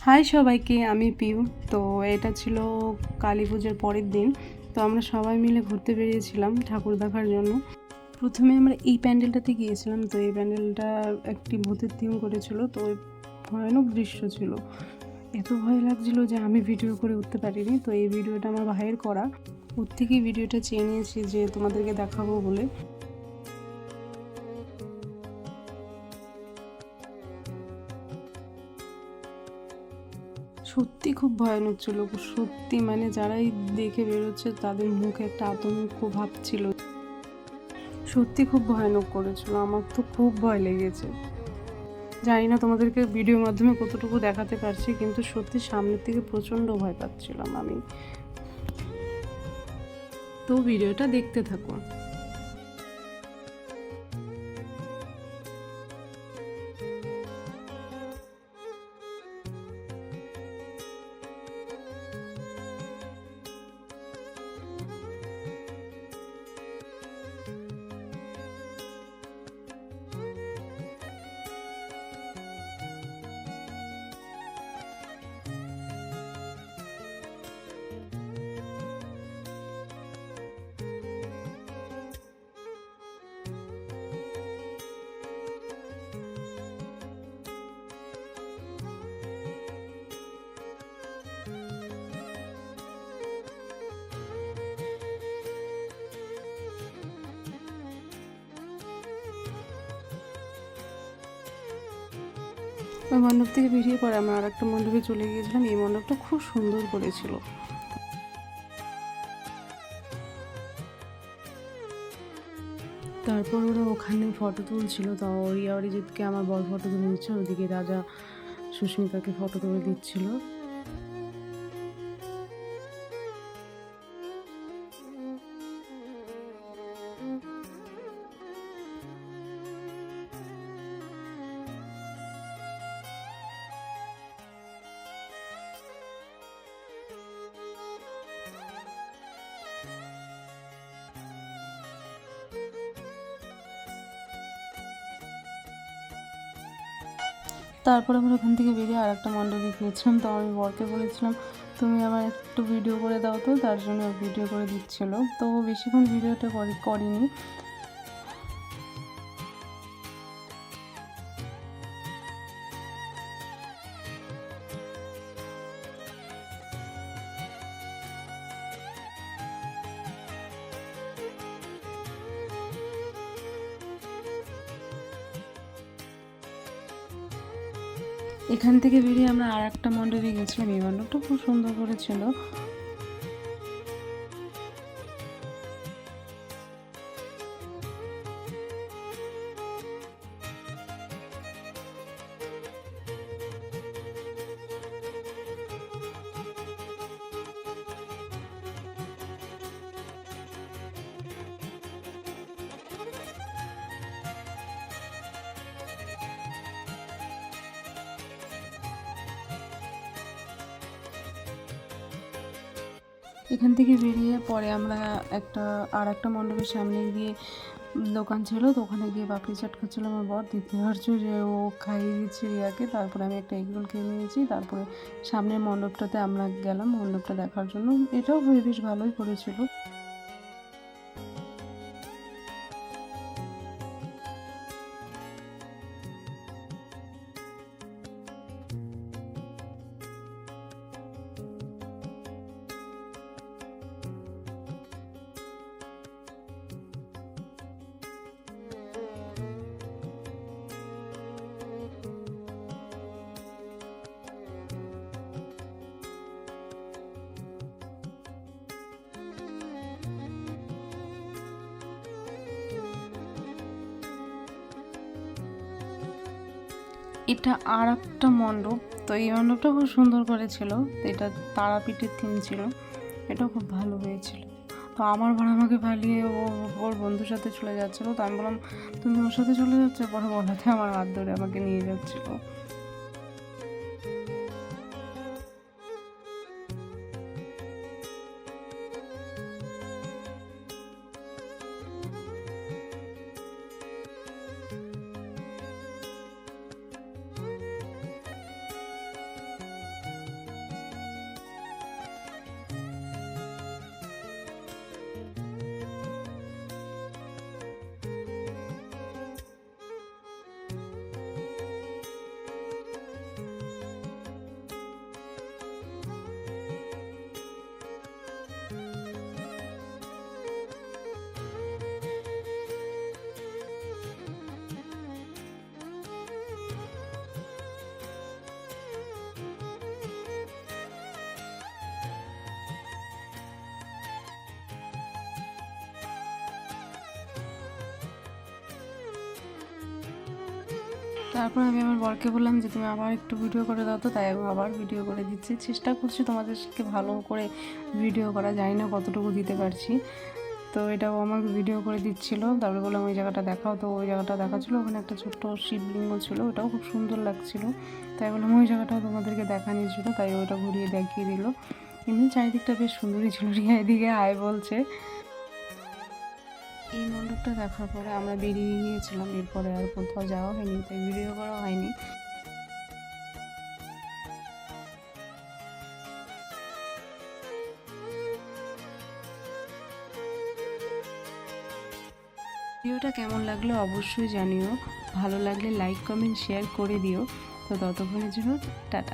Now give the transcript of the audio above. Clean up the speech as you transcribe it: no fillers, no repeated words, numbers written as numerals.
High সবাইকে, আমি পিউ। তো এটা ছিল কালী পুজোর পরের দিন। তো আমরা সবাই মিলে ঘুরতে বেরিয়েছিলাম ঠাকুর দেখার জন্য। প্রথমে আমরা এই প্যান্ডেলটাতে গিয়েছিলাম। তো এই প্যান্ডেলটা একটি ভূতের থিম করেছিল। তো ভয়ানক দৃশ্য ছিল, এত ভয় লাগছিল যে আমি ভিডিও করে উঠতে পারিনি। তো এই ভিডিওটা আমার ভাইয়ের করা, ওর থেকেই ভিডিওটা চেয়ে নিয়েছি যে তোমাদেরকে দেখাবো বলে। সত্যি খুব ভয়ানক ছিল, সত্যি মানে যারাই দেখে বেরোচ্ছে তাদের মুখে একটা আতঙ্ক ভাব ছিল। সত্যি খুব ভয়ানক করেছিল, আমার তো খুব ভয় লেগেছে। জানি না তোমাদেরকে ভিডিওর মাধ্যমে কতটুকু দেখাতে পারছি, কিন্তু সত্যি সামনের থেকে প্রচণ্ড ভয় পাচ্ছিলাম আমি। তো ভিডিওটা দেখতে থাকো। ওই মণ্ডপ থেকে বেরিয়ে পরে আমরা আর একটা মণ্ডপে চলে গিয়েছিলাম। এই মণ্ডপটা খুব সুন্দর করেছিল। তারপর ওরা ওখানে ফটো তুলছিল। তো রিয়া অরিজিৎকে আমার বড় ফটো তুলে দিচ্ছে, ওদিকে রাজা সুস্মিতাকে ফটো তুলে দিচ্ছিল। তারপর আমরা ওখান থেকে বেরিয়ে আর একটা মণ্ডপে গিয়েছিলাম। তো আমি বরকে বলেছিলাম তুমি আমার একটু ভিডিও করে দাও, তো তার জন্য ভিডিও করে দিচ্ছিলো। তো বেশিক্ষণ ভিডিওটা করিনি। এখান থেকে বেরিয়ে আমরা আর একটা মণ্ডপে গেছিলাম। এই মণ্ডপটা খুব সুন্দর করেছিল। এখান থেকে বেরিয়ে পরে আমরা আর একটা মণ্ডপের সামনে গিয়ে দোকান ছিল, তো ওখানে গিয়ে পাপড়ি চাট খাচ্ছিল আমার বর। দ্বিতীয়ার্য যে ও খাইয়ে দিচ্ছে রিয়াকে। তারপরে আমি একটা এগরোল খেয়ে নিয়েছি। তারপরে সামনের মণ্ডপটাতে আমরা গেলাম মণ্ডপটা দেখার জন্য। এটাও বেশ ভালোই করেছিল। এটা আর একটা মণ্ডপ। তো এই মণ্ডপটা খুব সুন্দর করেছিল। এটা তারাপীঠের থিম ছিল, এটাও খুব ভালো হয়েছিল। তো আমার বর আমাকে পালিয়ে ওর বন্ধুর সাথে চলে যাচ্ছিলো। তো আমি বললাম তুমি ওর সাথে চলে যাচ্ছ? পরে বলাতে আমার হাত ধরে আমাকে নিয়ে যাচ্ছিলো। তারপর আমি আমার বরকে বললাম যে তুমি আবার একটু ভিডিও করে দাও, তো তাই আমি আবার ভিডিও করে দিচ্ছি। চেষ্টা করছি তোমাদেরকে ভালো করে ভিডিও করা, জানি না কতটুকু দিতে পারছি। তো এটাও আমাকে ভিডিও করে দিচ্ছিলো। তারপরে বললাম ওই জায়গাটা দেখাও, তো ওই জায়গাটা দেখাচ্ছিলো। ওখানে একটা ছোট্ট শিবলিঙ্গ ছিল, ওটাও খুব সুন্দর লাগছিলো। তাই বললাম ওই জায়গাটাও তোমাদেরকে দেখানি ছিল, তাই ওইটা ঘুরিয়ে দেখিয়ে দিল। এমনি চারিদিকটা বেশ সুন্দরই ছিল। রিয়া এদিকে হাই বলছে। এই মণ্ডপটা দেখার পরে আমরা বেরিয়ে গিয়েছিলাম, এরপরে আর কোথাও যাওয়া হয়নি, তাই ভিডিও করা হয়নি। ভিডিওটা কেমন লাগলো অবশ্যই জানিও, ভালো লাগলে লাইক কমেন্ট শেয়ার করে দিও। তো ততক্ষণের জন্য টাটা।